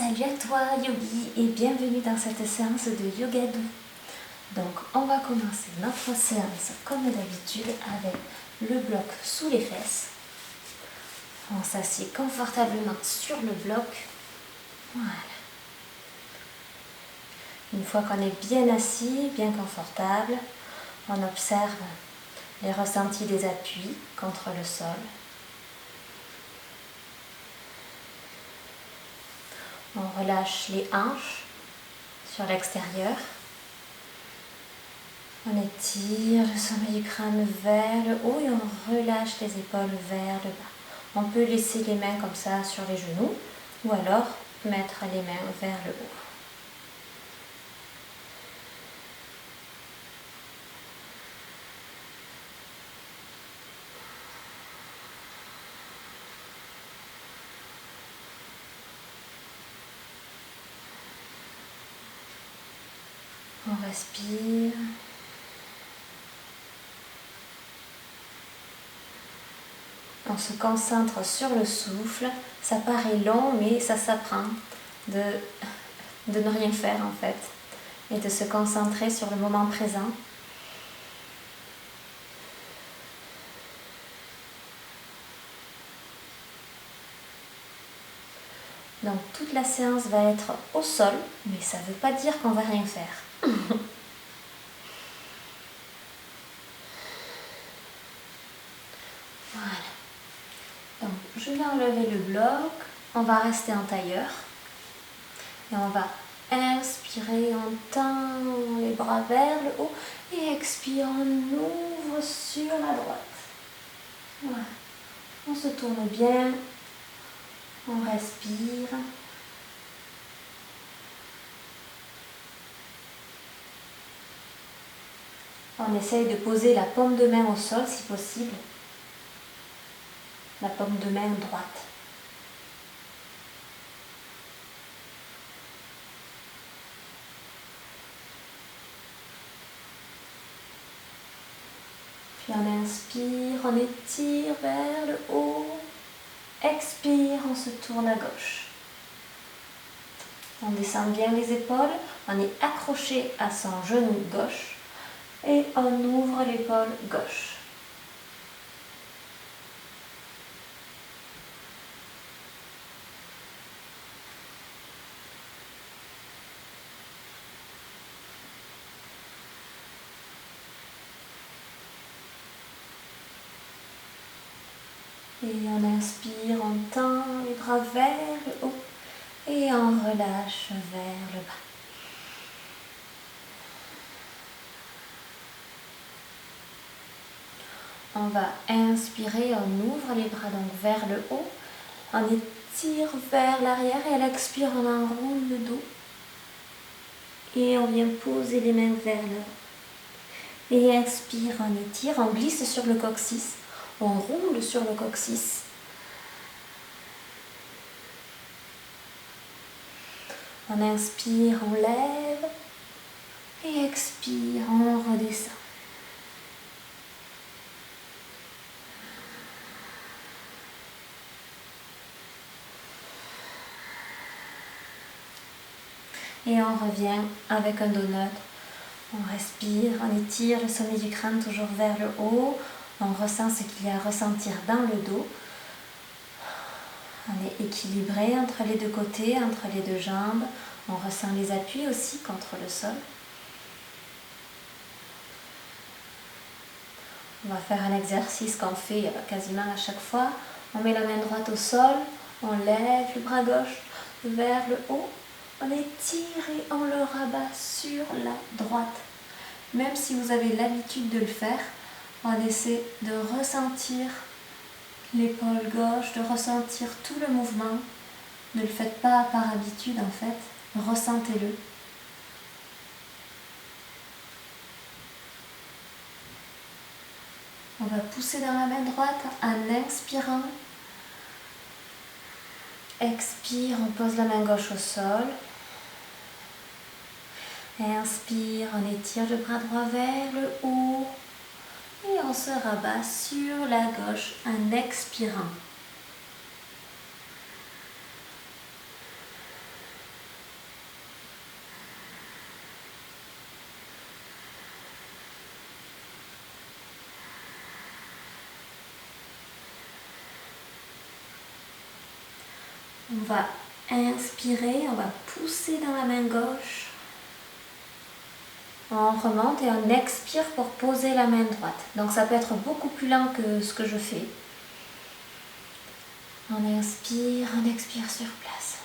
Salut à toi Yogi et bienvenue dans cette séance de yoga doux. Donc on va commencer notre séance comme d'habitude avec le bloc sous les fesses. On s'assied confortablement sur le bloc. Voilà. Une fois qu'on est bien assis, bien confortable, on observe les ressentis des appuis contre le sol. On relâche les hanches sur l'extérieur. On étire le sommet du crâne vers le haut et on relâche les épaules vers le bas. On peut laisser les mains comme ça sur les genoux ou alors mettre les mains vers le haut. On respire. On se concentre sur le souffle. Ça paraît long, mais ça s'apprend de ne rien faire en fait et de se concentrer sur le moment présent. Donc toute la séance va être au sol, mais ça ne veut pas dire qu'on va rien faire. Voilà. Donc je vais enlever le bloc, on va rester en tailleur et on va inspirer, on tend les bras vers le haut et expire, on ouvre sur la droite. Voilà. On se tourne bien, on respire. On essaye de poser la paume de main au sol si possible. La paume de main droite. Puis on inspire, on étire vers le haut. Expire, on se tourne à gauche. On descend bien les épaules, on est accroché à son genou gauche et on ouvre l'épaule gauche. Et on inspire, on tend les bras vers le haut et on relâche vers le bas. On va inspirer, on ouvre les bras donc vers le haut, on étire vers l'arrière et à l'expire on enroule le dos et on vient poser les mains vers le haut. Et inspire, on étire, on glisse sur le coccyx, on roule sur le coccyx. On inspire, on lève et expire, on redescend. Et on revient avec un dos neutre. On respire, on étire le sommet du crâne toujours vers le haut. On ressent ce qu'il y a à ressentir dans le dos. On est équilibré entre les deux côtés, entre les deux jambes. On ressent les appuis aussi contre le sol. On va faire un exercice qu'on fait quasiment à chaque fois. On met la main droite au sol, on lève le bras gauche vers le haut. On étire et on le rabat sur la droite. Même si vous avez l'habitude de le faire, on essaie de ressentir l'épaule gauche, de ressentir tout le mouvement. Ne le faites pas par habitude en fait, ressentez-le. On va pousser dans la main droite en inspirant. Expire, on pose la main gauche au sol. Inspire, on étire le bras droit vers le haut. Et on se rabat sur la gauche en expirant. On va inspirer, on va pousser dans la main gauche. On remonte et on expire pour poser la main droite. Donc ça peut être beaucoup plus lent que ce que je fais. On expire sur place.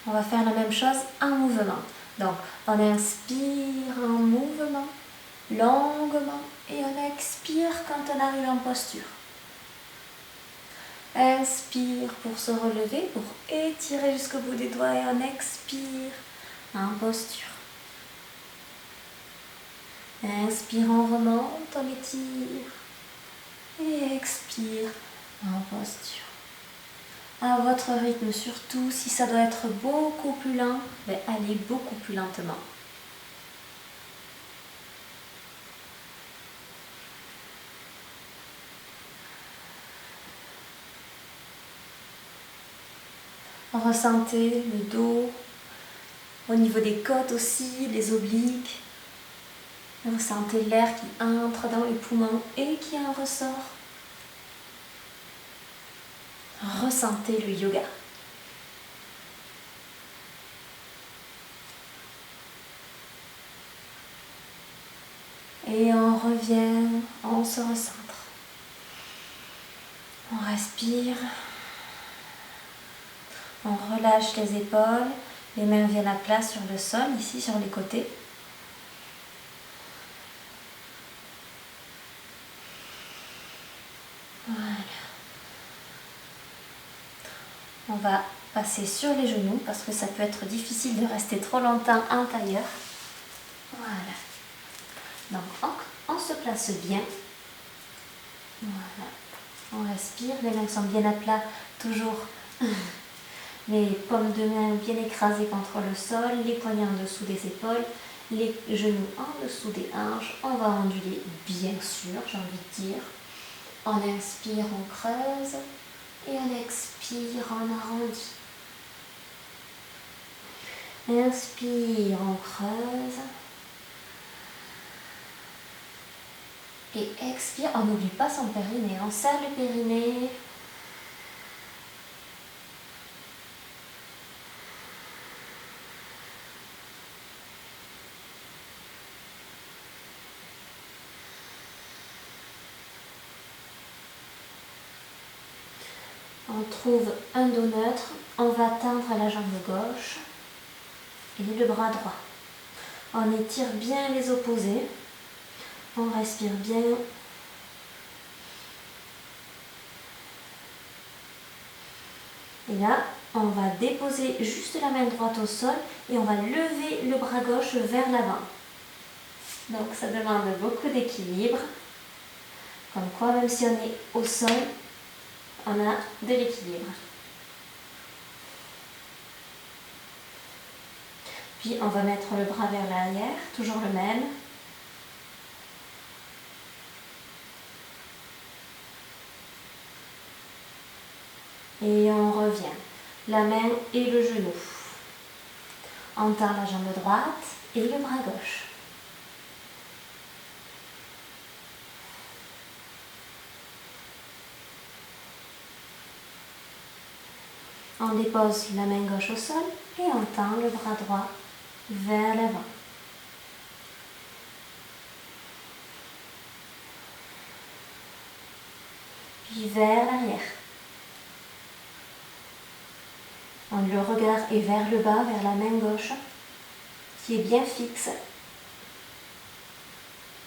On va faire la même chose en mouvement. Donc on inspire en mouvement, longuement, et on expire quand on arrive en posture. Inspire pour se relever, pour étirer jusqu'au bout des doigts, et on expire en posture. Inspire, on remonte, on étire, et expire en posture. À votre rythme, surtout si ça doit être beaucoup plus lent, allez beaucoup plus lentement. Ressentez le dos, au niveau des côtes aussi, les obliques. Ressentez l'air qui entre dans les poumons et qui en ressort. Ressentez le yoga. Et on revient, on se recentre. On respire. On relâche les épaules. Les mains viennent à plat sur le sol, ici sur les côtés. Voilà. On va passer sur les genoux parce que ça peut être difficile de rester trop longtemps en tailleur. Voilà. Donc on se place bien. Voilà. On respire, les mains sont bien à plat, toujours les paumes de main bien écrasées contre le sol, les poignets en dessous des épaules, les genoux en dessous des hanches. On va onduler bien sûr, j'ai envie de dire. On inspire, on creuse et on expire, on arrondit. Inspire, on creuse. Et expire, on n'oublie pas son périnée, on serre le périnée. On trouve un dos neutre, on va tendre la jambe gauche et le bras droit. On étire bien les opposés, on respire bien. Et là, on va déposer juste la main droite au sol et on va lever le bras gauche vers l'avant. Donc ça demande beaucoup d'équilibre. Comme quoi, même si on est au sol, on a de l'équilibre. Puis on va mettre le bras vers l'arrière, toujours le même. Et on revient. La main et le genou. On tend la jambe droite et le bras gauche. On dépose la main gauche au sol et on tend le bras droit vers l'avant. Puis vers l'arrière. Le regard est vers le bas, vers la main gauche, qui est bien fixe.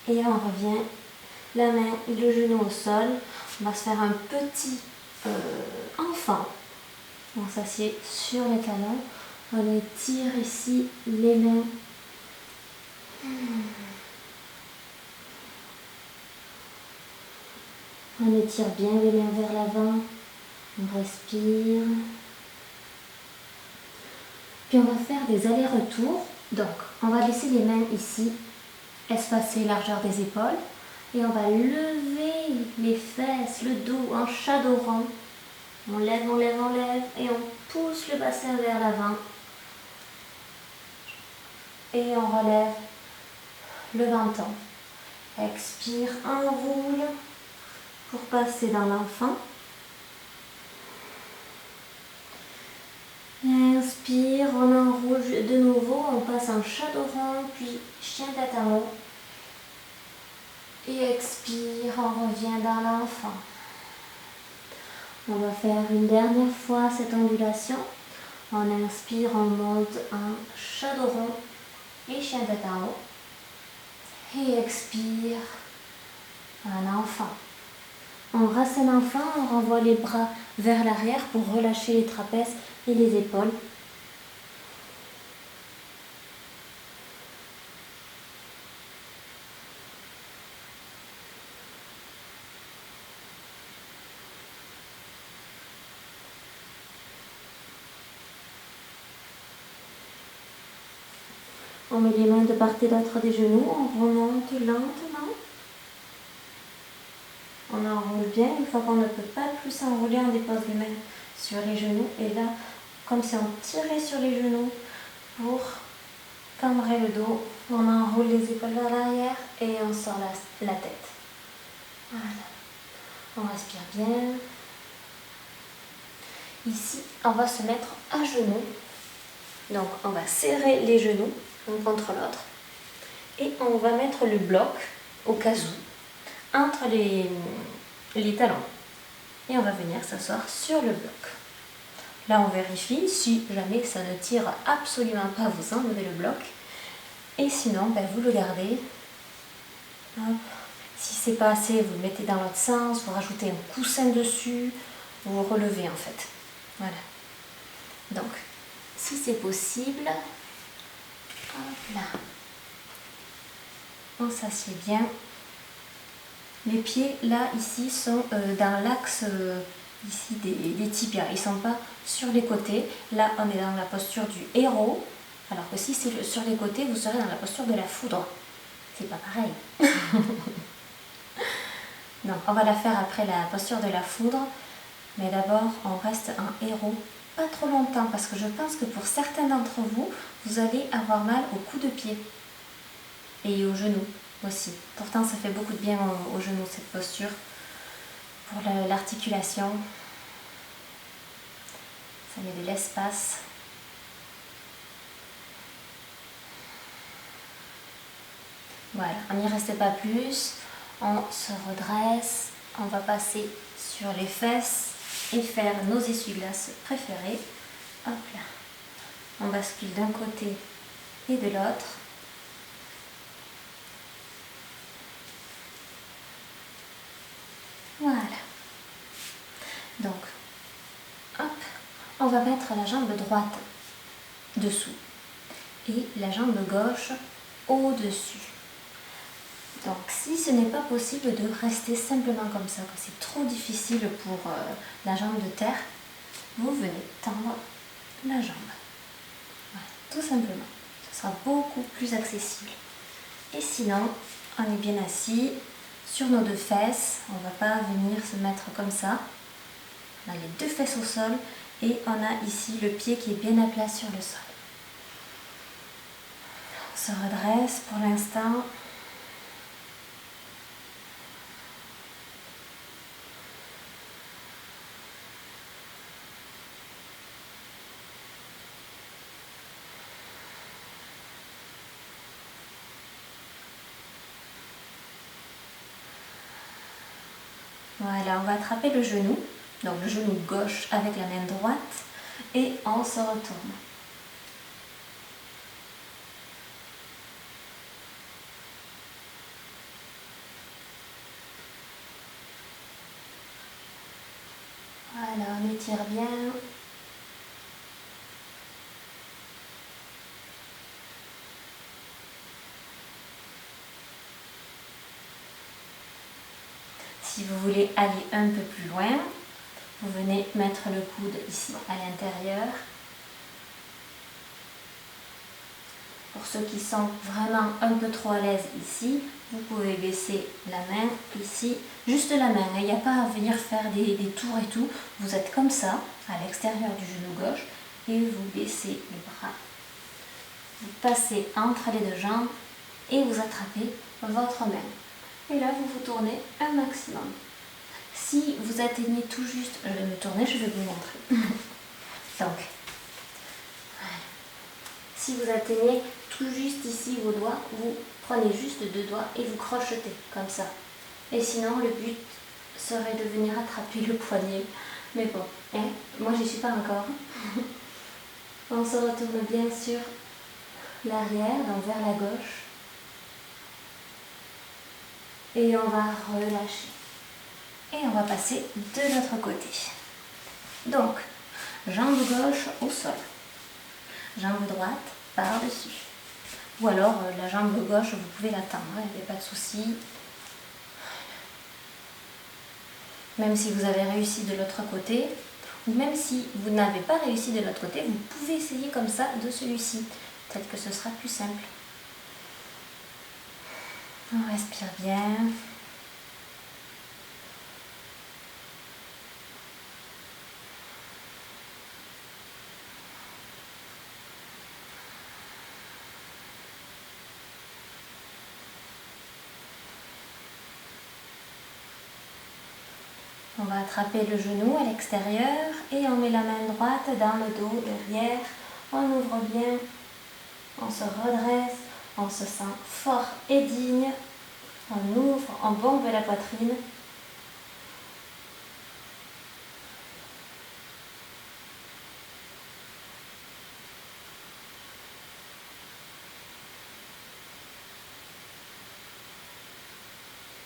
Et on revient, la main et le genou au sol. On va se faire un petit enfant. On s'assied sur les talons. On étire ici les mains. On étire bien les mains vers l'avant. On respire. Puis on va faire des allers-retours. Donc, on va laisser les mains ici, espacées largeur des épaules. Et on va lever les fesses, le dos en shadow rond. On lève, on lève, on lève. Et on pousse le bassin vers l'avant. Et on relève le menton. Expire, enroule pour passer dans l'enfant. Inspire, on enroule de nouveau, on passe en shadow rond, puis chien tête en haut. Et expire, on revient dans l'enfant. On va faire une dernière fois cette ondulation. On inspire, on monte en shadow rond et chien tête en haut. Et expire, un enfant. On reste un enfant, on renvoie les bras vers l'arrière pour relâcher les trapèzes et les épaules. On met les mains de part et d'autre des genoux, on remonte lentement. On enroule bien, une fois qu'on ne peut pas plus s'enrouler, on dépose les mains sur les genoux. Et là, comme si on tirait sur les genoux pour cambrer le dos, on enroule les épaules vers l'arrière et on sort la tête. Voilà. On respire bien. Ici, on va se mettre à genoux. Donc, on va serrer les genoux l'un contre l'autre. Et on va mettre le bloc, au cas où, entre les talons. Et on va venir s'asseoir sur le bloc. Là, on vérifie. Si jamais ça ne tire absolument pas, vous enlevez le bloc. Et sinon, vous le gardez. Hop. Si c'est pas assez, vous le mettez dans l'autre sens. Vous rajoutez un coussin dessus. Vous relevez en fait. Voilà. Donc, si c'est possible, hop là. On s'assied bien. Les pieds, là, ici, sont dans l'axe ici des tibias. Ils ne sont pas sur les côtés. Là, on est dans la posture du héros. Alors que si c'est sur les côtés, vous serez dans la posture de la foudre. C'est pas pareil. Donc, on va la faire après la posture de la foudre. Mais d'abord, on reste en héros. Pas trop longtemps, parce que je pense que pour certains d'entre vous, vous allez avoir mal au cou de pied. Et aux genoux aussi. Pourtant, ça fait beaucoup de bien aux genoux, cette posture. Pour l'articulation. Ça met de l'espace. Voilà, on n'y reste pas plus. On se redresse. On va passer sur les fesses et faire nos essuie-glaces préférés. Hop là. On bascule d'un côté et de l'autre. Voilà. Donc, hop, on va mettre la jambe droite dessous et la jambe gauche au-dessus. Donc, si ce n'est pas possible de rester simplement comme ça, que c'est trop difficile pour la jambe de terre, vous venez tendre la jambe. Voilà, tout simplement. Ce sera beaucoup plus accessible. Et sinon, on est bien assis sur nos deux fesses. On ne va pas venir se mettre comme ça. On a les deux fesses au sol et on a ici le pied qui est bien à plat sur le sol. On se redresse pour l'instant. Voilà, on va attraper le genou, donc le genou gauche avec la main droite et on se retourne. Voilà, on étire bien. Si vous voulez aller un peu plus loin, vous venez mettre le coude ici à l'intérieur. Pour ceux qui sont vraiment un peu trop à l'aise ici, vous pouvez baisser la main ici, juste la main. Il n'y a pas à venir faire des tours et tout. Vous êtes comme ça, à l'extérieur du genou gauche, et vous baissez les bras. Vous passez entre les deux jambes et vous attrapez votre main. Et là, vous vous tournez un maximum. Si vous atteignez tout juste, je vais me tourner, je vais vous montrer. Donc, si vous atteignez tout juste ici vos doigts, vous prenez juste 2 doigts et vous crochetez comme ça. Et sinon, le but serait de venir attraper le poignet. Mais bon, hein, moi j'y suis pas encore. On se retourne bien sur l'arrière, donc vers la gauche. Et on va relâcher. Et on va passer de l'autre côté. Donc, jambe gauche au sol. Jambe droite par-dessus. Ou alors, la jambe gauche, vous pouvez la tendre, il n'y a pas de souci. Même si vous avez réussi de l'autre côté, ou même si vous n'avez pas réussi de l'autre côté, vous pouvez essayer comme ça de celui-ci. Peut-être que ce sera plus simple. On respire bien. On va attraper le genou à l'extérieur et on met la main droite dans le dos, derrière. On ouvre bien, on se redresse, on se sent fort et digne. On ouvre, on bombe la poitrine.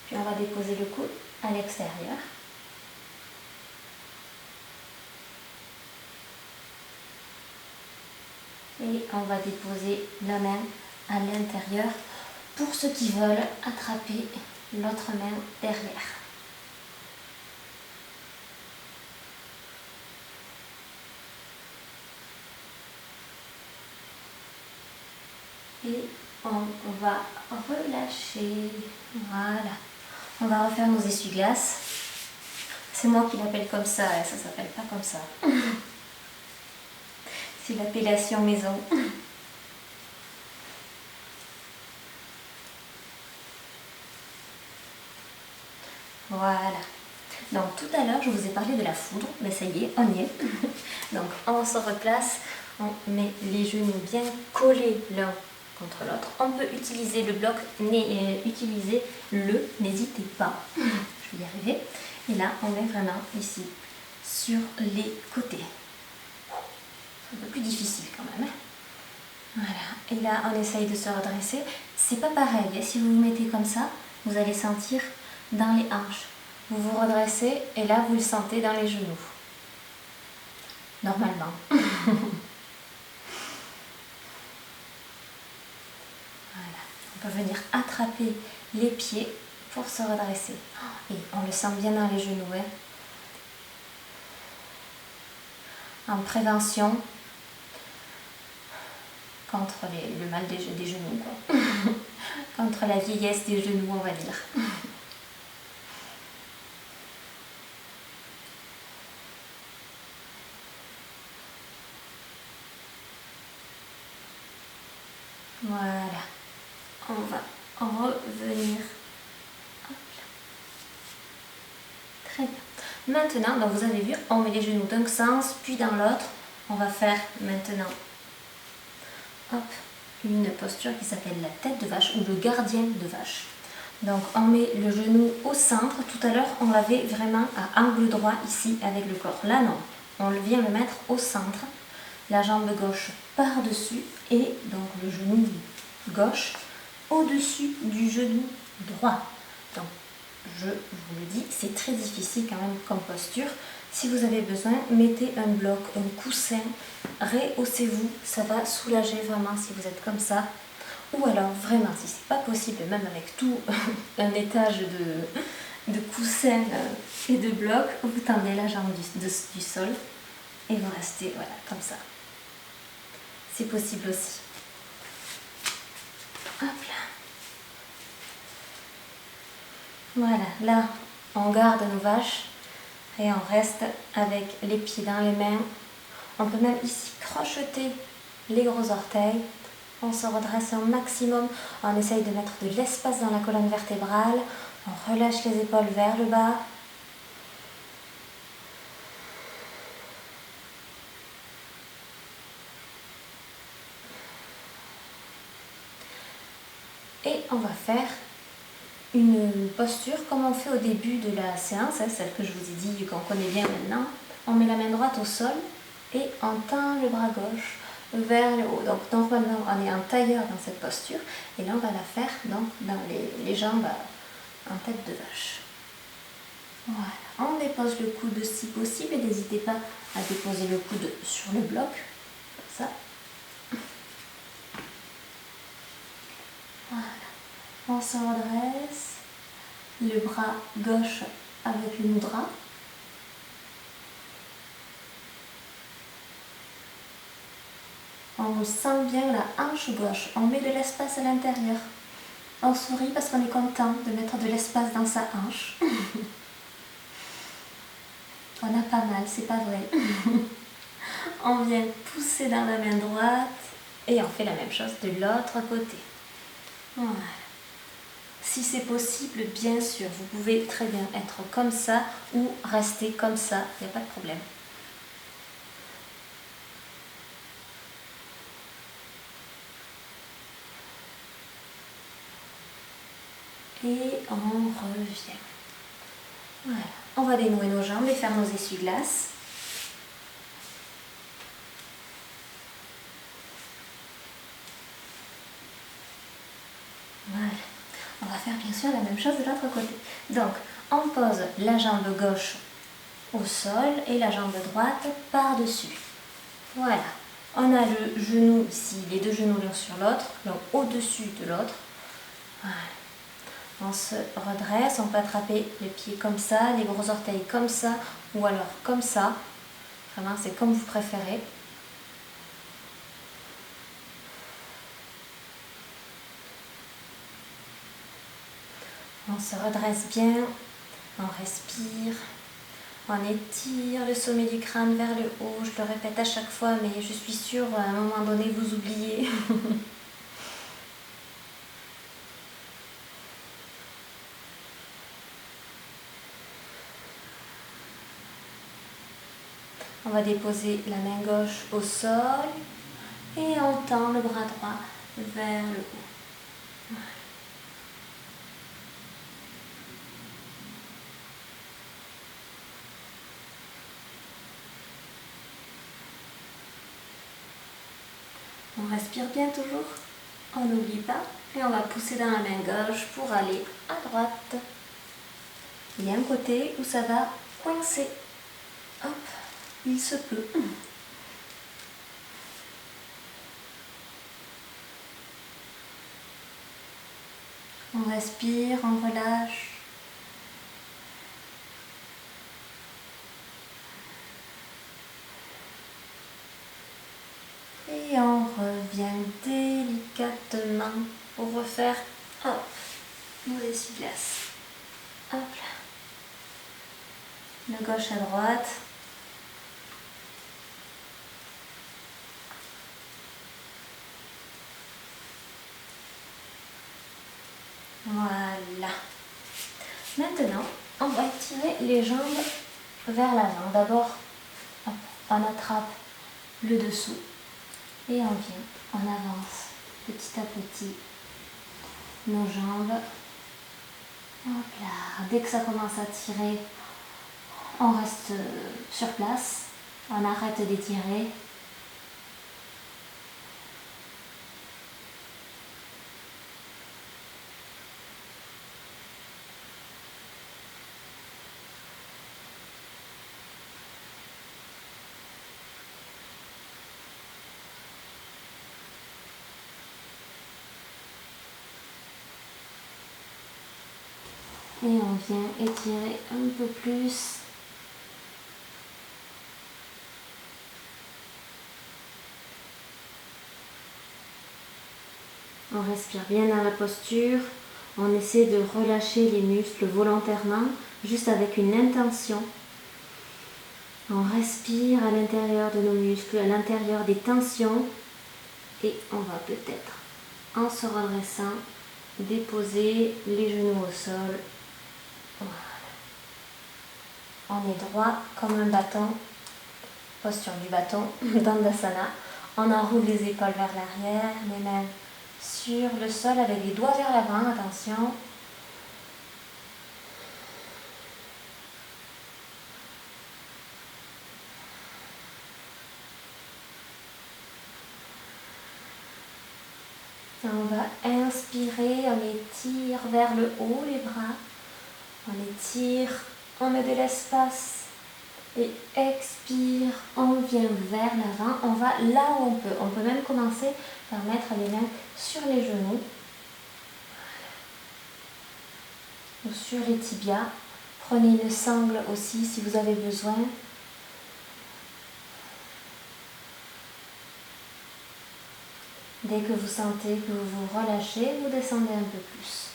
Puis on va déposer le coude à l'extérieur. Et on va déposer la main à l'intérieur pour ceux qui veulent attraper l'autre main derrière. Et on va relâcher. Voilà. On va refaire nos essuie-glaces. C'est moi qui l'appelle comme ça, et ça s'appelle pas comme ça. C'est l'appellation maison. Voilà. Donc tout à l'heure, je vous ai parlé de la foudre, mais ça y est, on y est. Donc on se replace, on met les genoux bien collés l'un contre l'autre. On peut utiliser le bloc, utilisez-le, n'hésitez pas. Je vais y arriver. Et là, on met vraiment ici, sur les côtés. C'est un peu plus difficile quand même. Voilà. Et là, on essaye de se redresser. C'est pas pareil. Si vous vous mettez comme ça, vous allez sentir dans les hanches. Vous vous redressez et là, vous le sentez dans les genoux. Normalement. Voilà. On peut venir attraper les pieds pour se redresser. Et on le sent bien dans les genoux. Hein. En prévention contre le mal des genoux. Quoi. Contre la vieillesse des genoux, on va dire. Voilà, on va revenir. Très bien. Maintenant, donc vous avez vu, on met les genoux d'un sens, puis dans l'autre. On va faire maintenant une posture qui s'appelle la tête de vache ou le gardien de vache. Donc on met le genou au centre. Tout à l'heure, on l'avait vraiment à angle droit ici avec le corps. Là, non. On vient le mettre au centre. La jambe gauche par-dessus et donc le genou gauche au-dessus du genou droit. Donc, je vous le dis, c'est très difficile quand même comme posture. Si vous avez besoin, mettez un bloc, un coussin, rehaussez-vous, ça va soulager vraiment si vous êtes comme ça. Ou alors vraiment, si c'est pas possible, même avec tout un étage de coussins et de blocs, vous tendez la jambe du sol et vous restez voilà, comme ça. C'est possible aussi. Hop là. Voilà, là, on garde nos vaches et on reste avec les pieds dans les mains. On peut même ici crocheter les gros orteils On se redresse au maximum. On essaye de mettre de l'espace dans la colonne vertébrale. On relâche les épaules vers le bas. Et on va faire une posture comme on fait au début de la séance, celle que je vous ai dit qu'on connaît bien maintenant. On met la main droite au sol et on tend le bras gauche vers le haut. Donc normalement on est en tailleur dans cette posture et là on va la faire donc dans les jambes en tête de vache. Voilà, on dépose le coude si possible et n'hésitez pas à déposer le coude sur le bloc, comme ça. Voilà. On se redresse, le bras gauche avec le mudra. On sent bien la hanche gauche, on met de l'espace à l'intérieur. On sourit parce qu'on est content de mettre de l'espace dans sa hanche. On a pas mal, c'est pas vrai. On vient pousser dans la main droite et on fait la même chose de l'autre côté. Voilà. Si c'est possible, bien sûr, vous pouvez très bien être comme ça ou rester comme ça, il n'y a pas de problème. Et on revient. Voilà. On va dénouer nos jambes et faire nos essuie-glaces. Voilà. On va faire bien sûr la même chose de l'autre côté. Donc, on pose la jambe gauche au sol et la jambe droite par-dessus. Voilà. On a le genou ici, les deux genoux l'un sur l'autre, donc au-dessus de l'autre. Voilà. On se redresse, on peut attraper les pieds comme ça, les gros orteils comme ça, ou alors comme ça. Vraiment, c'est comme vous préférez. On se redresse bien, on respire, on étire le sommet du crâne vers le haut. Je le répète à chaque fois, mais je suis sûre à un moment donné vous oubliez. On va déposer la main gauche au sol et on tend le bras droit vers le haut. On respire bien toujours, on n'oublie pas et on va pousser dans la main gauche pour aller à droite. Il y a un côté où ça va coincer. Hop, il se peut. On respire, on relâche. Et on revient délicatement pour refaire nos essuie-glaces. Hop là. De gauche à droite. Voilà. Maintenant, on va étirer les jambes vers l'avant. D'abord, on attrape le dessous et on vient, on avance petit à petit nos jambes. Hop là. Dès que ça commence à tirer, on reste sur place, on arrête d'étirer. Et on vient étirer un peu plus. On respire bien dans la posture. On essaie de relâcher les muscles volontairement, juste avec une intention. On respire à l'intérieur de nos muscles, à l'intérieur des tensions. Et on va peut-être, en se redressant, déposer les genoux au sol. Voilà. On est droit comme un bâton, posture du bâton, Dandasana. On enroule les épaules vers l'arrière, les mains sur le sol avec les doigts vers l'avant, attention. On va inspirer, on étire vers le haut les bras, on étire, on met de l'espace et expire, on vient vers l'avant, on va là où on peut même commencer par mettre les mains sur les genoux ou sur les tibias. Prenez une sangle aussi si vous avez besoin. Dès que vous sentez que vous vous relâchez, vous descendez un peu plus.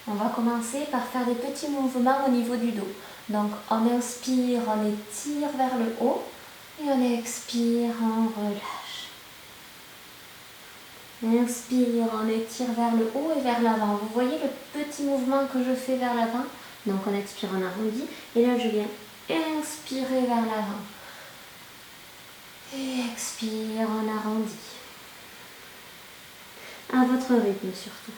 On va commencer par faire des petits mouvements au niveau du dos. Donc on inspire, on étire vers le haut et on expire, on relâche. Inspire, on étire vers le haut et vers l'avant. Vous voyez le petit mouvement que je fais vers l'avant? Donc on expire en arrondi et là je viens inspirer vers l'avant. Et expire en arrondi. À votre rythme surtout.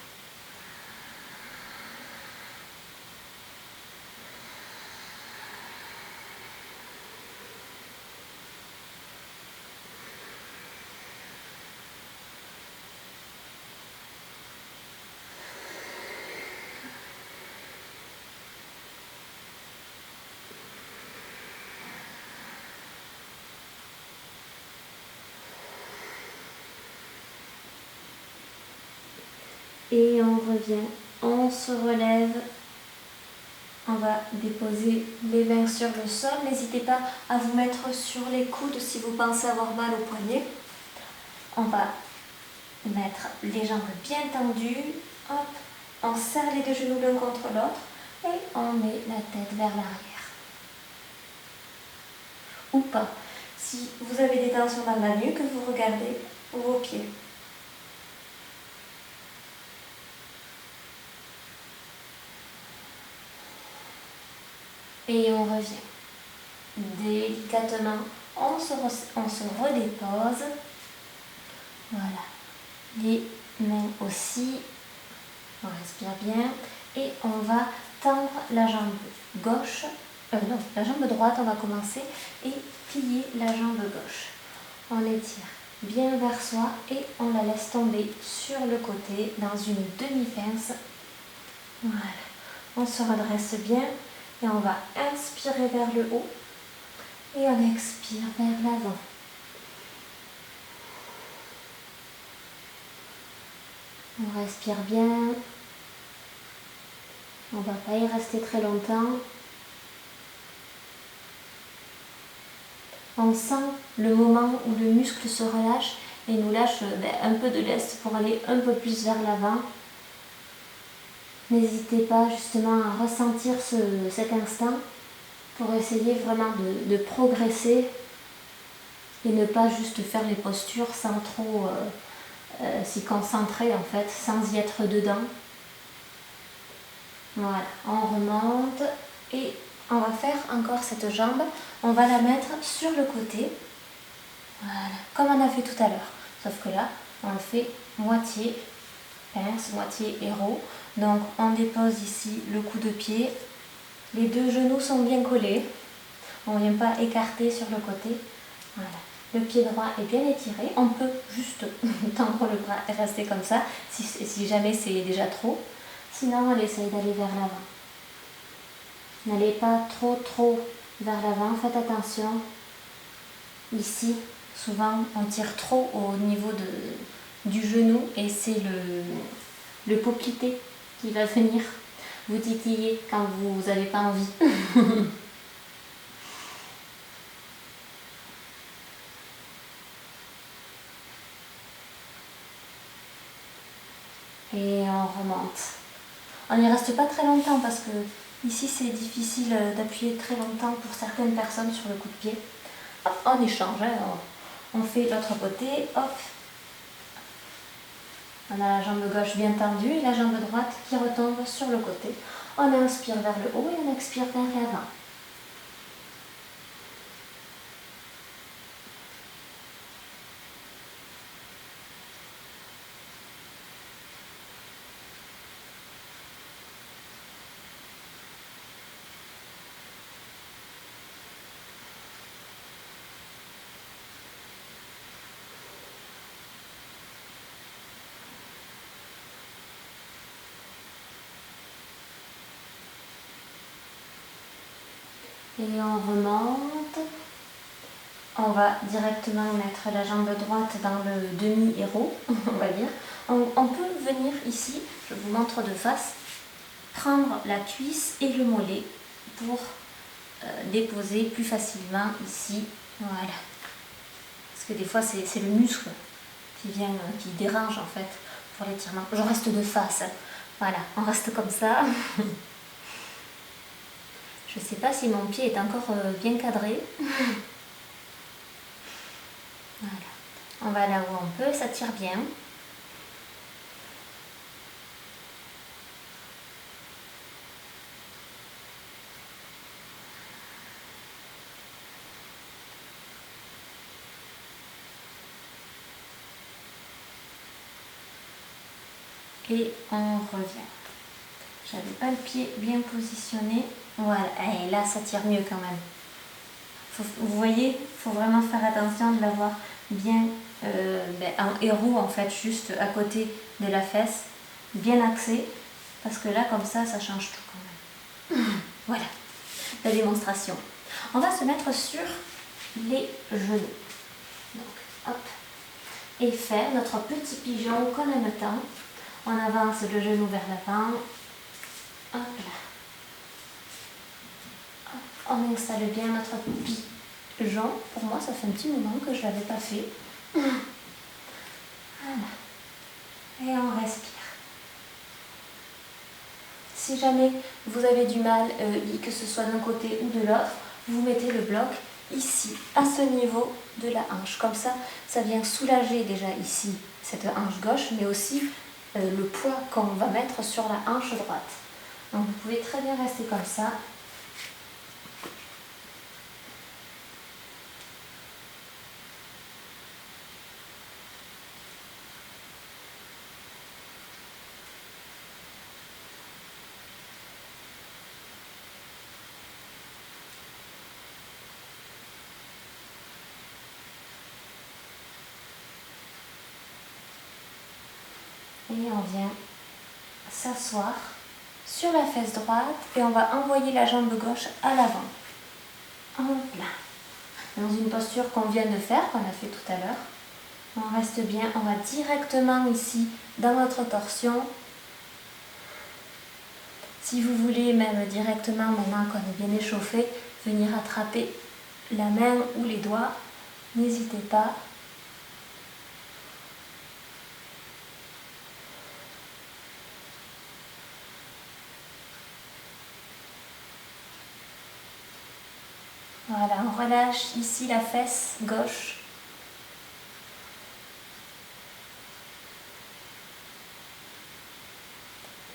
Et on revient, on se relève, on va déposer les mains sur le sol. N'hésitez pas à vous mettre sur les coudes si vous pensez avoir mal au poignet. On va mettre les jambes bien tendues, hop, on serre les deux genoux l'un contre l'autre et on met la tête vers l'arrière. Ou pas. Si vous avez des tensions dans la nuque, vous regardez vos pieds. Et on revient. Délicatement, on se redépose. Voilà. Les mains aussi. On respire bien. Et on va tendre la jambe gauche. Non, la jambe droite, on va commencer. Et plier la jambe gauche. On étire bien vers soi et on la laisse tomber sur le côté dans une demi-pince. Voilà. On se redresse bien. Et on va inspirer vers le haut et on expire vers l'avant. On respire bien. On ne va pas y rester très longtemps. On sent le moment où le muscle se relâche et nous lâche un peu de lest pour aller un peu plus vers l'avant. N'hésitez pas justement à ressentir cet instant pour essayer vraiment de progresser et ne pas juste faire les postures sans trop s'y concentrer en fait, sans y être dedans. Voilà, on remonte et on va faire encore cette jambe. On va la mettre sur le côté, voilà, comme on a fait tout à l'heure. Sauf que là, on le fait moitié pince, moitié héros. Donc on dépose ici le coup de pied, les deux genoux sont bien collés, on ne vient pas écarter sur le côté. Voilà. Le pied droit est bien étiré, on peut juste tendre le bras et rester comme ça si jamais c'est déjà trop. Sinon on essaye d'aller vers l'avant. N'allez pas trop vers l'avant, faites attention. Ici, souvent on tire trop au niveau du genou et c'est le poplité qui va venir vous titiller quand vous n'avez pas envie. Et on remonte. On n'y reste pas très longtemps parce que ici c'est difficile d'appuyer très longtemps pour certaines personnes sur le coup de pied. Hop, on échange, hein, on fait l'autre côté, hop. On a la jambe gauche bien tendue et la jambe droite qui retombe sur le côté. On inspire vers le haut et on expire vers l'avant. Et on remonte. On va directement mettre la jambe droite dans le demi-héros, on va dire. On peut venir ici, je vous montre de face, prendre la cuisse et le mollet pour déposer plus facilement ici. Voilà. Parce que des fois c'est le muscle qui vient, qui dérange en fait pour l'étirement. Je reste de face. Voilà, on reste comme ça. Je ne sais pas si mon pied est encore bien cadré. Voilà. On va là où on peut, ça tire bien. Et on revient. J'avais pas le pied bien positionné. Voilà, et là ça tire mieux quand même. Vous voyez, il faut vraiment faire attention de l'avoir bien en héros en fait, juste à côté de la fesse, bien axé, parce que là comme ça change tout quand même. Voilà, la démonstration. On va se mettre sur les genoux. Donc, hop, et faire notre petit pigeon qu'on aime tant. On avance le genou vers l'avant. Hop là. On installe bien notre pigeon. Pour moi, ça fait un petit moment que je ne l'avais pas fait. Voilà. Et on respire. Si jamais vous avez du mal, que ce soit d'un côté ou de l'autre, vous mettez le bloc ici, à ce niveau de la hanche. Comme ça, ça vient soulager déjà ici cette hanche gauche, mais aussi le poids qu'on va mettre sur la hanche droite. Donc vous pouvez très bien rester comme ça. Et on vient s'asseoir sur la fesse droite et on va envoyer la jambe gauche à l'avant. Hop là. Dans une posture qu'on vient de faire, qu'on a fait tout à l'heure. On reste bien, on va directement ici dans notre torsion. Si vous voulez même directement, maintenant qu'on est bien échauffé, venir attraper la main ou les doigts, n'hésitez pas. Voilà, on relâche ici la fesse gauche.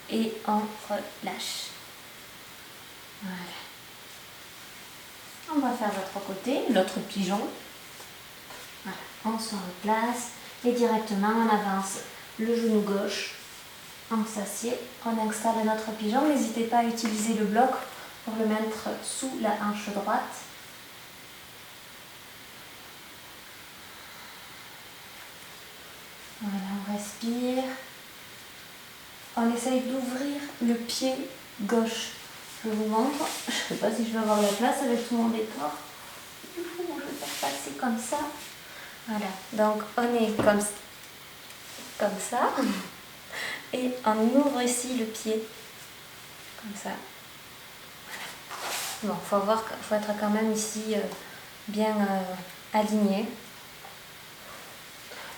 Et on relâche. Voilà. On va faire l'autre côté, l'autre pigeon. Voilà, on se replace et directement on avance le genou gauche. On s'assied, on installe notre pigeon. N'hésitez pas à utiliser le bloc pour le mettre sous la hanche droite. Voilà, on respire. On essaye d'ouvrir le pied gauche. Je vous montre. Je ne sais pas si je vais avoir la place avec tout mon décor. Du coup, je vais faire passer comme ça. Voilà, donc on est comme ça. Et on ouvre ici le pied. Comme ça. Bon, faut être quand même ici bien aligné.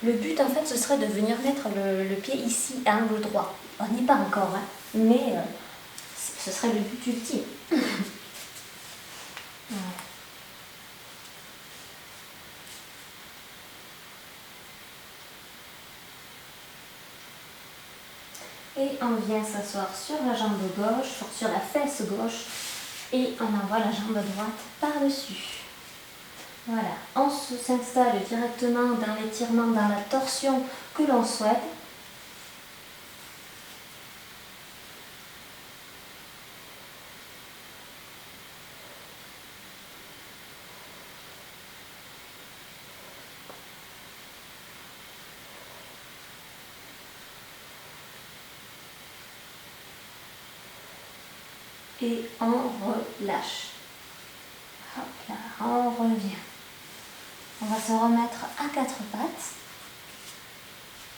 Le but en fait ce serait de venir mettre le pied ici à angle droit. On n'y est pas encore, hein, mais ce serait le but ultime. Voilà. Et on vient s'asseoir sur la jambe gauche, sur la fesse gauche, et on envoie la jambe droite par-dessus. Voilà, on s'installe directement dans l'étirement, dans la torsion que l'on souhaite. Et on relâche. Hop là, on revient. On va se remettre à quatre pattes.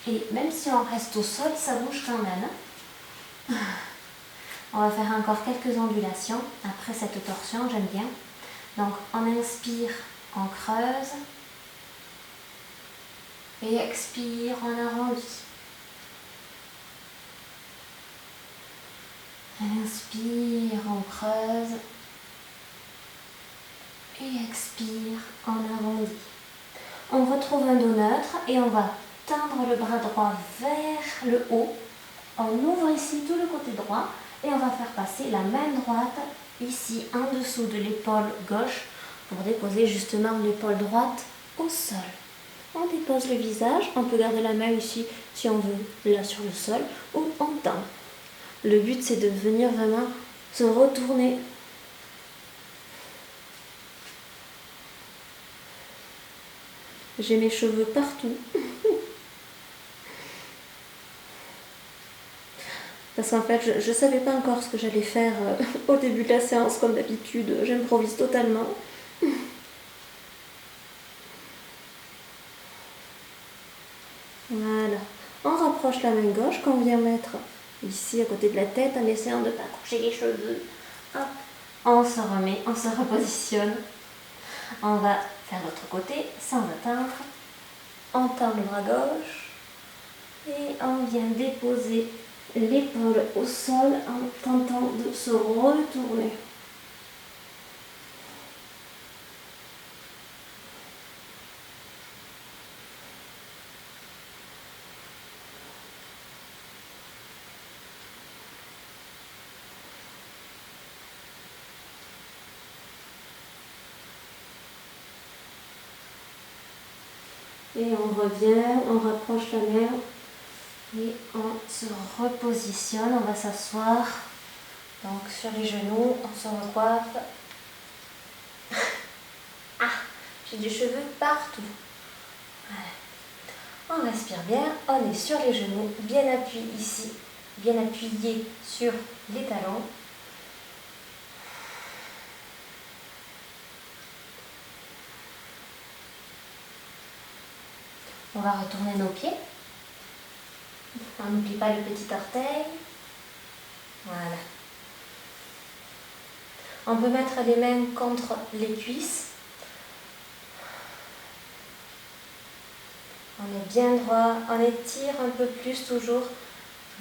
Et même si on reste au sol, ça bouge quand même. On va faire encore quelques ondulations après cette torsion, j'aime bien. Donc on inspire, on creuse. Et expire, on arrondit. Inspire, on creuse. Et expire, on arrondit. On retrouve un dos neutre et on va tendre le bras droit vers le haut. On ouvre ici tout le côté droit et on va faire passer la main droite ici en dessous de l'épaule gauche pour déposer justement l'épaule droite au sol. On dépose le visage, on peut garder la main ici si on veut, là sur le sol, ou on tend. Le but c'est de venir vraiment se retourner. J'ai mes cheveux partout. Parce qu'en fait, je ne savais pas encore ce que j'allais faire au début de la séance, comme d'habitude. J'improvise totalement. Voilà. On rapproche la main gauche qu'on vient mettre ici à côté de la tête en essayant de ne pas coucher les cheveux. Hop. On se remet, on se repositionne. On va faire l'autre côté sans attendre. On tend le bras gauche et on vient déposer l'épaule au sol en tentant de se retourner. Et on revient, on rapproche la main et on se repositionne. On va s'asseoir donc sur les genoux, on se recoiffe. Ah, j'ai des cheveux partout. Voilà. On respire bien, on est sur les genoux, bien appuyé ici, bien appuyé sur les talons. On va retourner nos pieds. On n'oublie pas le petit orteil. Voilà. On peut mettre les mains contre les cuisses. On est bien droit. On étire un peu plus toujours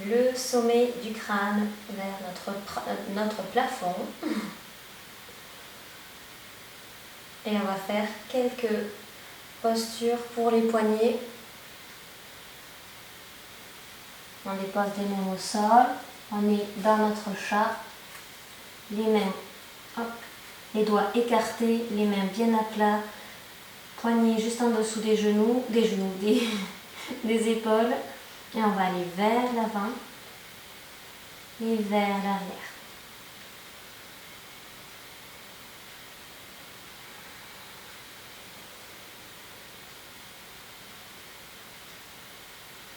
le sommet du crâne vers notre plafond. Et on va faire quelques postures pour les poignets. On dépose les mains au sol, on est dans notre chat, les mains, hop, les doigts écartés, les mains bien à plat, poignets juste en dessous des genoux, des épaules, et on va aller vers l'avant et vers l'arrière.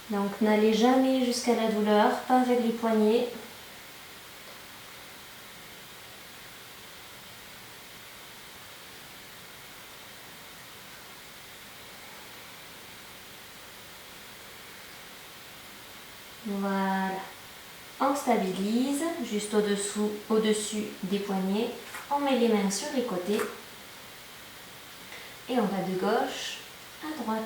Donc n'allez jamais jusqu'à la douleur, pas avec les poignets. Voilà. On stabilise juste au-dessus des poignets. On met les mains sur les côtés. Et on va de gauche à droite.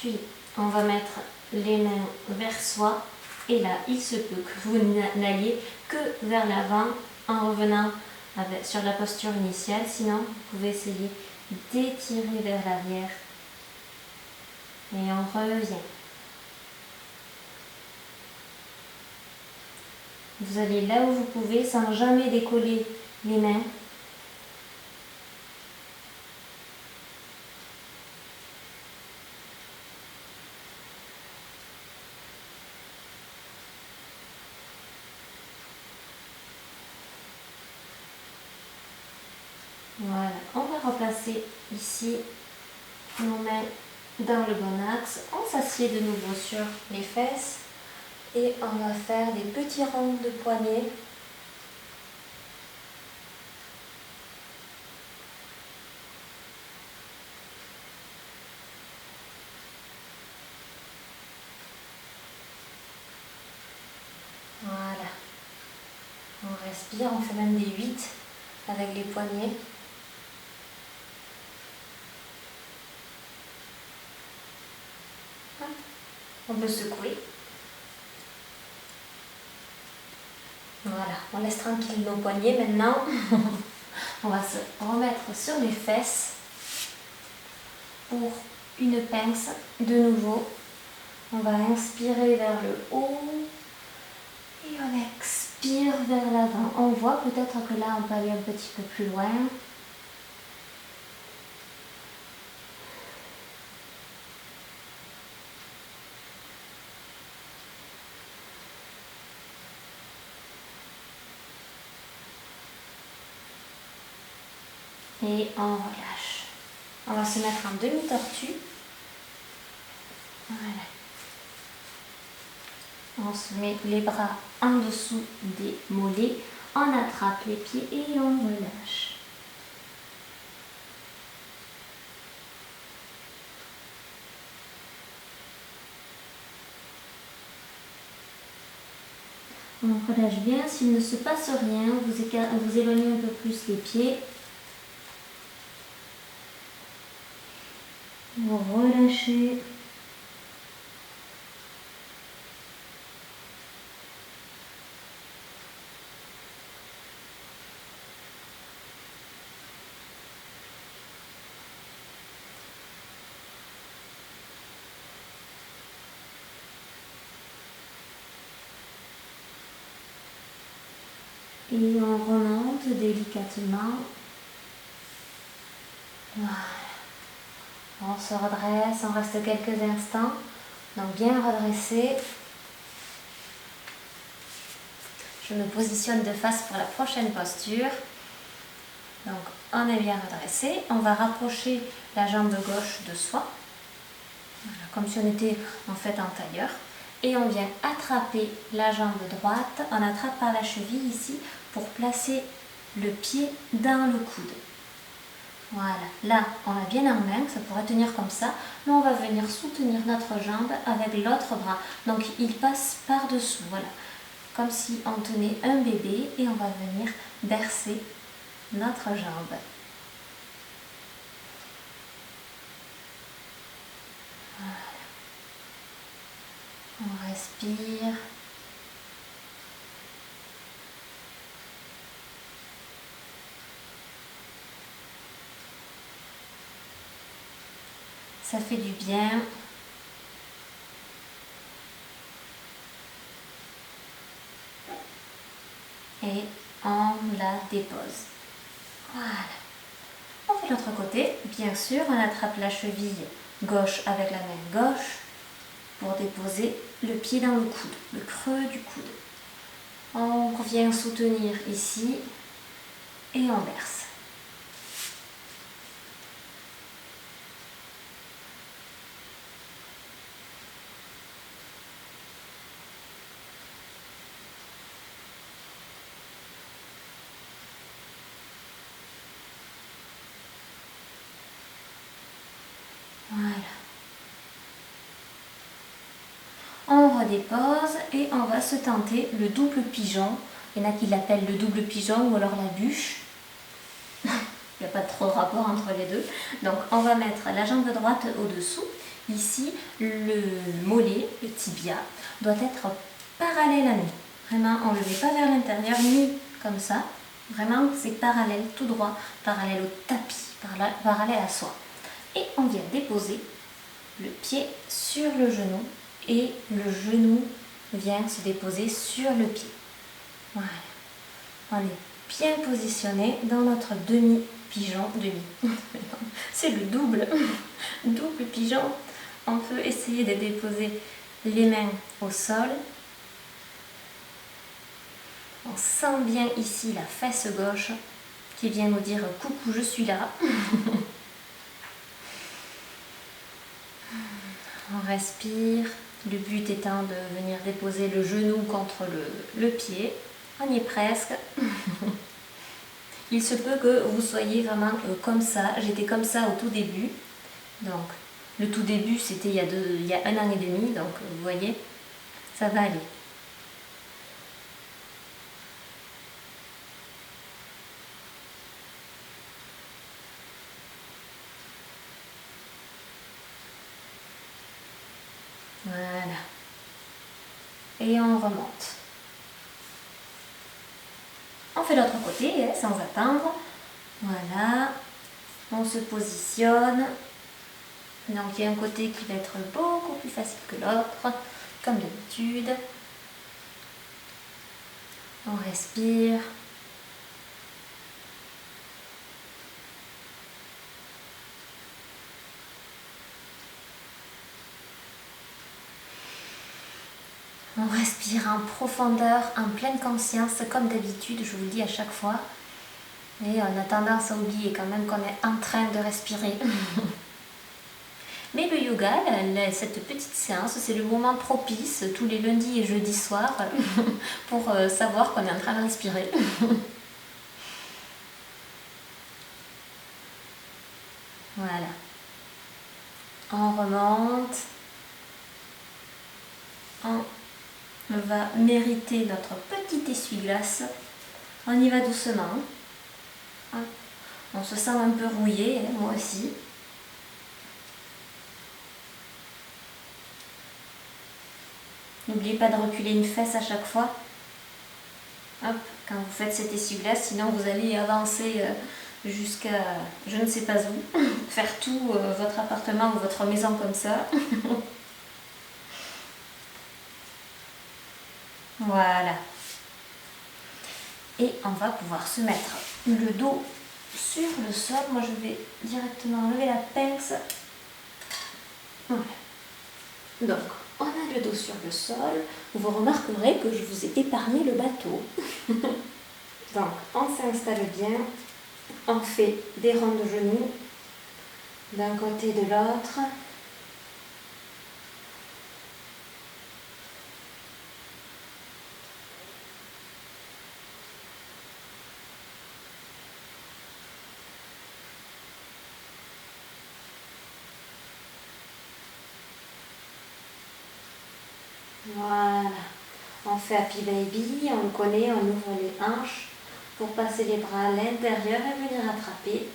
Puis on va mettre les mains vers soi. Et là, il se peut que vous n'alliez que vers l'avant en revenant sur la posture initiale. Sinon, vous pouvez essayer d'étirer vers l'arrière. Et on revient. Vous allez là où vous pouvez sans jamais décoller les mains. Voilà, on va replacer ici nos mains dans le bon axe. On s'assied de nouveau sur les fesses et on va faire des petits ronds de poignets. Voilà, on respire, on fait même des 8 avec les poignets. On peut secouer. Voilà, on laisse tranquille nos poignets maintenant. On va se remettre sur les fesses pour une pince. De nouveau, on va inspirer vers le haut et on expire vers l'avant. On voit peut-être que là, on peut aller un petit peu plus loin. Et on relâche. On va se mettre en demi-tortue. Voilà. On se met les bras en dessous des mollets. On attrape les pieds et on relâche. On relâche bien. S'il ne se passe rien, vous éloignez un peu plus les pieds. Vous relâchez. Et on remonte délicatement. Voilà. On se redresse, on reste quelques instants. Donc bien redressé. Je me positionne de face pour la prochaine posture. Donc on est bien redressé. On va rapprocher la jambe gauche de soi. Voilà, comme si on était en fait en tailleur. Et on vient attraper la jambe droite. On attrape par la cheville ici pour placer le pied dans le coude. Voilà, là on l'a bien en main, ça pourrait tenir comme ça, mais on va venir soutenir notre jambe avec l'autre bras. Donc il passe par-dessous, voilà, comme si on tenait un bébé et on va venir bercer notre jambe. Voilà. On respire. Ça fait du bien. Et on la dépose. Voilà. On fait l'autre côté. Bien sûr, on attrape la cheville gauche avec la main gauche pour déposer le pied dans le coude, le creux du coude. On revient soutenir ici et on berce. Voilà. On redépose et on va se tenter le double pigeon. Il y en a qui l'appellent le double pigeon ou alors la bûche. Il n'y a pas trop de rapport entre les deux. Donc on va mettre la jambe droite au-dessous. Ici, le mollet, le tibia, doit être parallèle à nous. Vraiment, on ne le met pas vers l'intérieur, ni comme ça. Vraiment, c'est parallèle, tout droit, parallèle au tapis, parallèle à soi. Et on vient déposer le pied sur le genou et le genou vient se déposer sur le pied. Voilà. On est bien positionné dans notre demi-pigeon. C'est le double. Double pigeon. On peut essayer de déposer les mains au sol. On sent bien ici la fesse gauche qui vient nous dire coucou, je suis là. On respire. Le but étant de venir déposer le genou contre le pied. On y est presque. Il se peut que vous soyez vraiment comme ça. J'étais comme ça au tout début. Donc, le tout début, c'était il y a 1 an et demi. Donc, vous voyez, ça va aller. Voilà. Et on remonte. On fait l'autre côté, hein, sans attendre. Voilà. On se positionne. Donc il y a un côté qui va être beaucoup plus facile que l'autre, comme d'habitude. On respire. On respire en profondeur, en pleine conscience, comme d'habitude, je vous le dis à chaque fois. Et on a tendance à oublier quand même qu'on est en train de respirer. Mais le yoga, cette petite séance, c'est le moment propice tous les lundis et jeudis soirs pour savoir qu'on est en train de respirer. Voilà. On remonte. On va mériter notre petit essuie-glace. On y va doucement. On se sent un peu rouillé, hein, moi aussi. N'oubliez pas de reculer une fesse à chaque fois. Hop, quand vous faites cet essuie-glace, sinon vous allez avancer jusqu'à je ne sais pas où. Faire tout votre appartement ou votre maison comme ça. Voilà. Et on va pouvoir se mettre le dos sur le sol. Moi je vais directement enlever la pince. Voilà. Donc on a le dos sur le sol. Vous remarquerez que je vous ai épargné le bateau. Donc on s'installe bien. On fait des ronds de genoux d'un côté et de l'autre. Voilà, on fait Happy Baby, on le connaît, on ouvre les hanches pour passer les bras à l'intérieur et venir attraper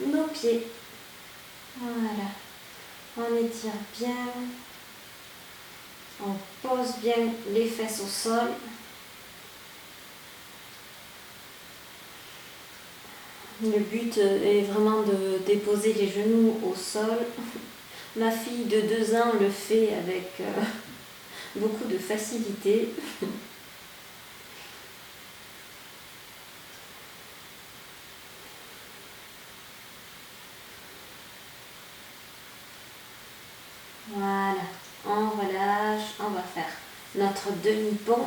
nos pieds. Voilà, on étire bien, on pose bien les fesses au sol. Le but est vraiment de déposer les genoux au sol. Ma fille de 2 ans le fait avec beaucoup de facilité. Voilà, on relâche, on va faire notre demi-pont.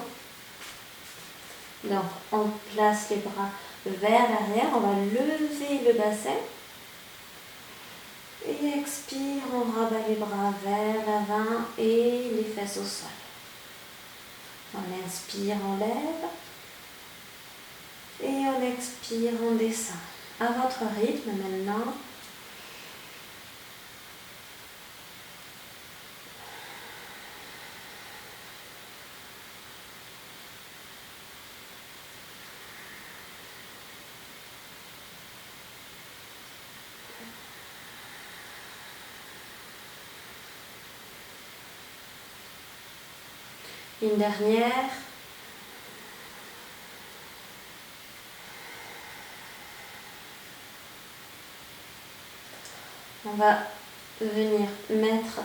Donc on place les bras vers l'arrière, on va lever le bassin. Et expire, on rabat les bras vers l'avant et les fesses au sol. On inspire, on lève. Et on expire, on descend. À votre rythme maintenant. Une dernière. On va venir mettre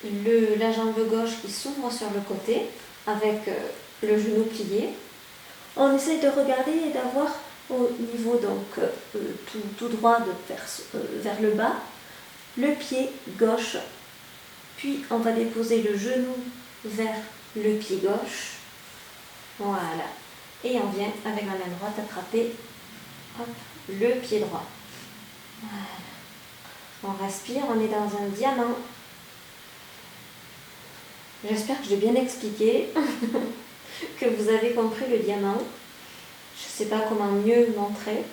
la jambe gauche qui s'ouvre sur le côté avec le genou plié. On essaie de regarder et d'avoir au niveau donc tout droit vers le bas, le pied gauche, puis on va déposer le genou vers le pied gauche. Voilà. Et on vient avec la main droite attraper le pied droit. Voilà. On respire, on est dans un diamant. J'espère que j'ai bien expliqué, que vous avez compris le diamant. Je ne sais pas comment mieux le montrer.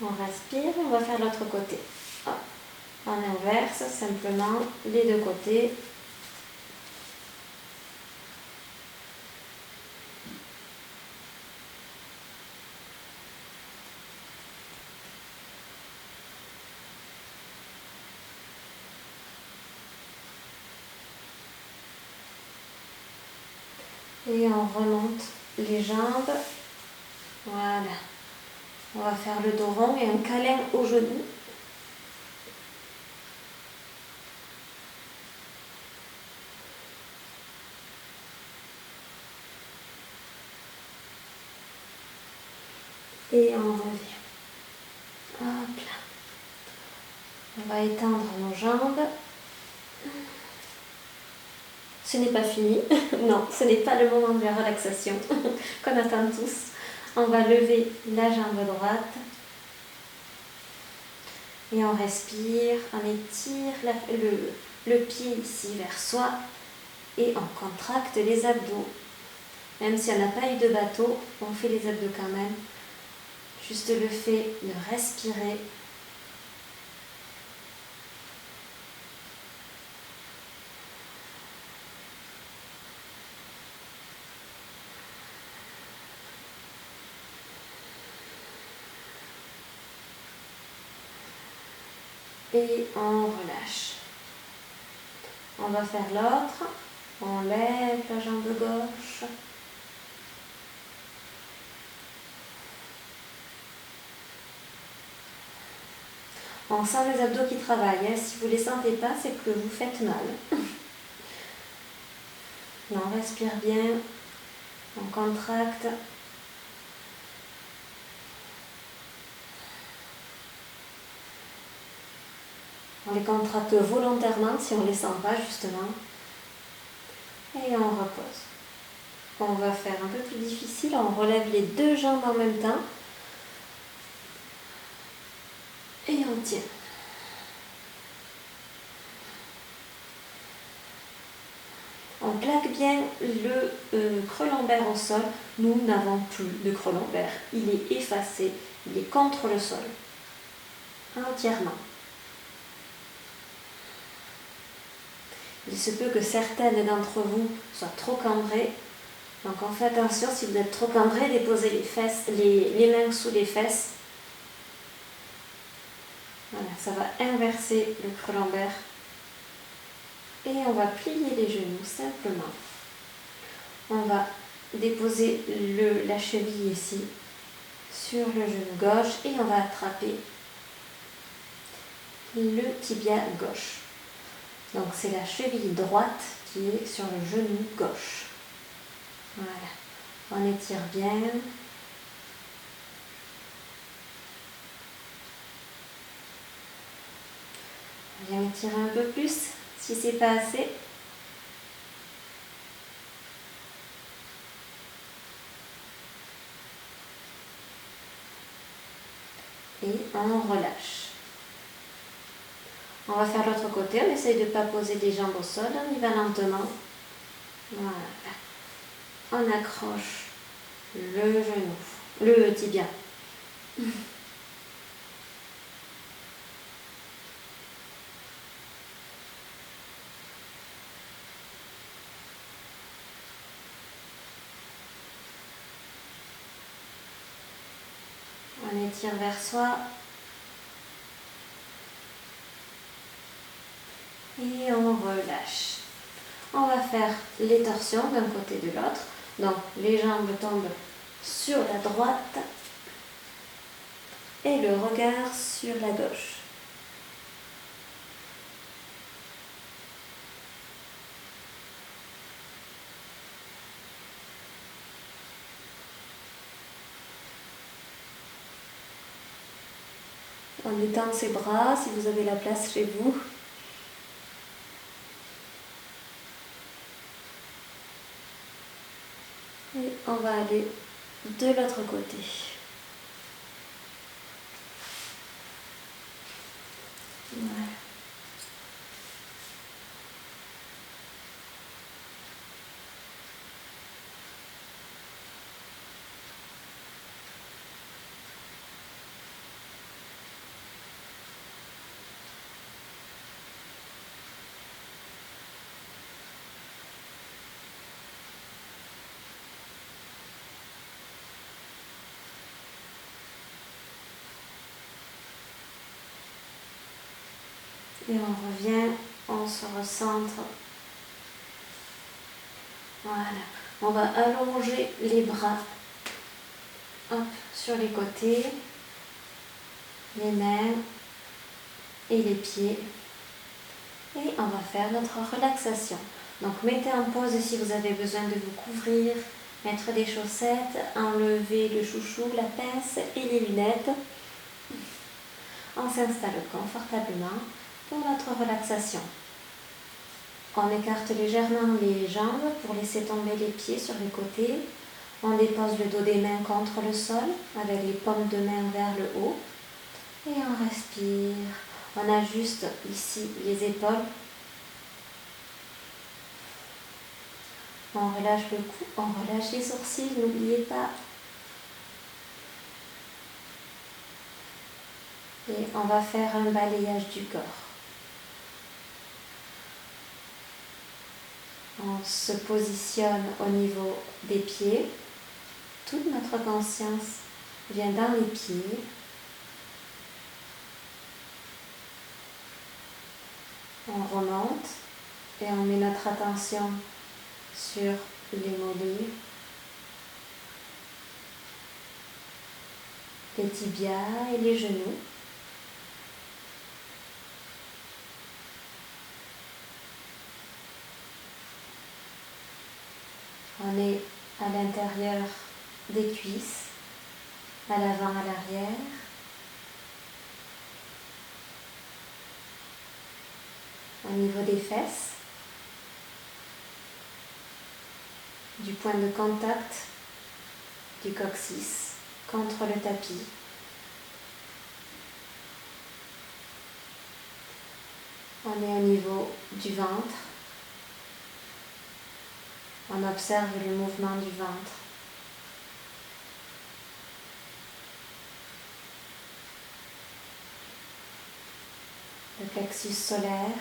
On respire, on va faire l'autre côté. Hop. On inverse simplement les deux côtés. Et on remonte les jambes. Voilà. On va faire le dos rond et un câlin au genou. Et on revient. Hop là. On va étendre nos jambes. Ce n'est pas fini. Non, ce n'est pas le moment de la relaxation qu'on attend tous. On va lever la jambe droite. Et on respire, on étire le pied ici vers soi. Et on contracte les abdos. Même si on n'a pas eu de bateau, on fait les abdos quand même. Juste le fait de respirer. Et on relâche. On va faire l'autre. On lève la jambe gauche. On sent les abdos qui travaillent. Hein. Si vous ne les sentez pas, c'est que vous faites mal. On respire bien. On contracte. On les contracte volontairement si on ne les sent pas justement. Et on repose. On va faire un peu plus difficile. On relève les deux jambes en même temps. Et on tient. On plaque bien le creux lombaire au sol. Nous n'avons plus de creux lombaire. Il est effacé. Il est contre le sol. Entièrement. Il se peut que certaines d'entre vous soient trop cambrées. Donc on fait attention, si vous êtes trop cambré, déposez les mains sous les fesses. Voilà, ça va inverser le creux lombaire. Et on va plier les genoux simplement. On va déposer la cheville ici sur le genou gauche et on va attraper le tibia gauche. Donc c'est la cheville droite qui est sur le genou gauche. Voilà. On étire bien. On vient étirer un peu plus si c'est pas assez. Et on relâche. On va faire l'autre côté, on essaye de ne pas poser les jambes au sol, on y va lentement. Voilà. On accroche le genou, le tibia. étire vers soi. Et on relâche. On va faire les torsions d'un côté et de l'autre. Donc les jambes tombent sur la droite et le regard sur la gauche. On étend ses bras si vous avez la place chez vous. Et on va aller de l'autre côté. Voilà. Et on revient, on se recentre. Voilà. On va allonger les bras, hop, sur les côtés, les mains et les pieds. Et on va faire notre relaxation. Donc mettez en pause si vous avez besoin de vous couvrir, mettre des chaussettes, enlever le chouchou, la pince et les lunettes. On s'installe confortablement pour notre relaxation. On écarte légèrement les jambes pour laisser tomber les pieds sur les côtés. On dépose le dos des mains contre le sol avec les paumes de main vers le haut. Et on respire. On ajuste ici les épaules. On relâche le cou, on relâche les sourcils, n'oubliez pas. Et on va faire un balayage du corps. On se positionne au niveau des pieds. Toute notre conscience vient dans les pieds. On remonte et on met notre attention sur les mollets, les tibias et les genoux. On est à l'intérieur des cuisses, à l'avant, à l'arrière. Au niveau des fesses, du point de contact du coccyx contre le tapis. On est au niveau du ventre. On observe le mouvement du ventre. Le plexus solaire.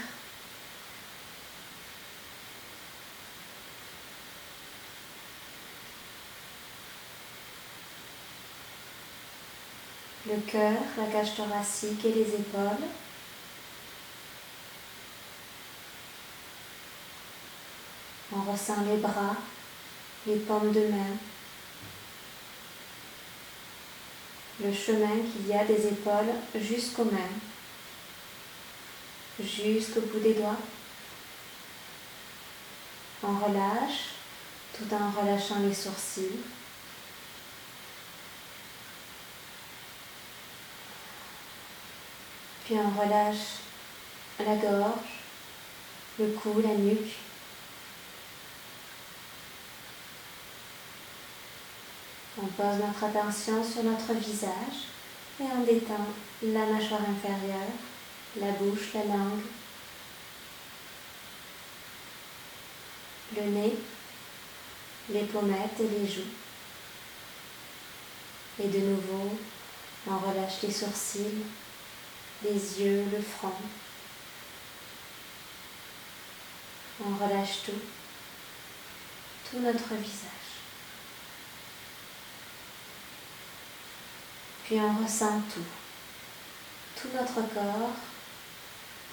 Le cœur, la cage thoracique et les épaules. On ressent les bras, les paumes de main, le chemin qu'il y a des épaules jusqu'aux mains, jusqu'au bout des doigts. On relâche tout en relâchant les sourcils. Puis on relâche la gorge, le cou, la nuque. On pose notre attention sur notre visage et on détend la mâchoire inférieure, la bouche, la langue, le nez, les pommettes et les joues. Et de nouveau, on relâche les sourcils, les yeux, le front. On relâche tout notre visage. Puis on ressent tout notre corps,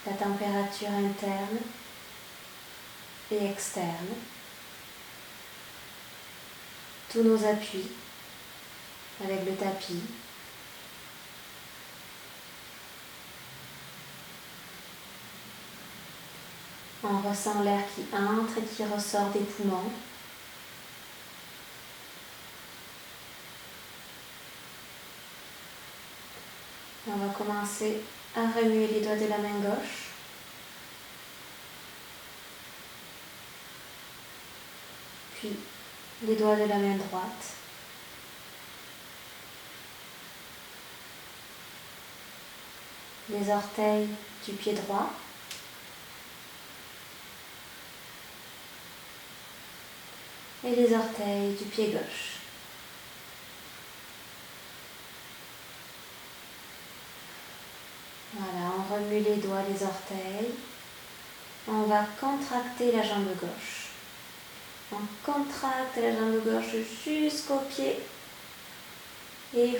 la température interne et externe, tous nos appuis avec le tapis. On ressent l'air qui entre et qui ressort des poumons. On va commencer à remuer les doigts de la main gauche. Puis les doigts de la main droite. Les orteils du pied droit. Et les orteils du pied gauche. Voilà, on remue les doigts, les orteils. On va contracter la jambe gauche. On contracte la jambe gauche jusqu'au pied. Et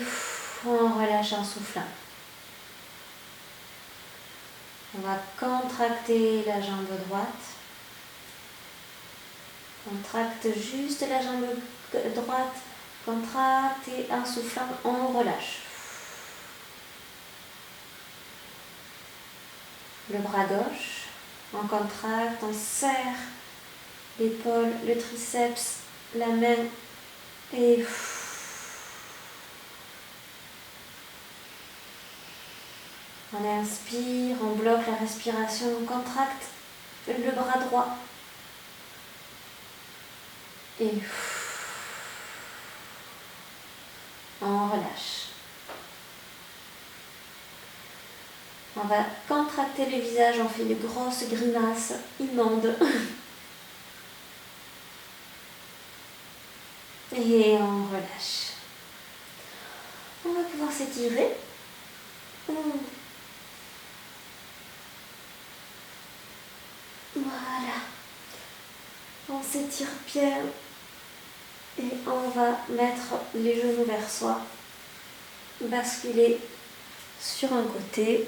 on relâche en soufflant. On va contracter la jambe droite. Contracte juste la jambe droite. Contracte et en soufflant, on relâche. Le bras gauche, on contracte, on serre l'épaule, le triceps, la main et on inspire, on bloque la respiration, on contracte le bras droit et on relâche. On va contracter le visage, on fait de grosses grimaces immondes. Et on relâche. On va pouvoir s'étirer. Voilà. On s'étire bien. Et on va mettre les genoux vers soi. Basculer sur un côté.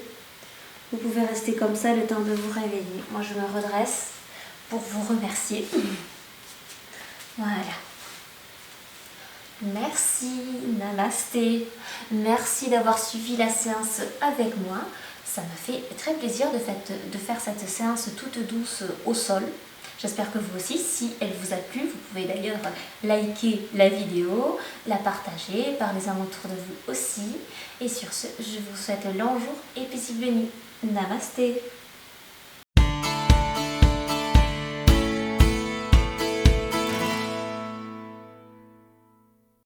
Vous pouvez rester comme ça le temps de vous réveiller. Moi, je me redresse pour vous remercier. Voilà. Merci, namasté. Merci d'avoir suivi la séance avec moi. Ça m'a fait très plaisir de faire cette séance toute douce au sol. J'espère que vous aussi, si elle vous a plu, vous pouvez d'ailleurs liker la vidéo, la partager, parlez-en autour de vous aussi. Et sur ce, je vous souhaite long jour et paisible nuit. Namasté.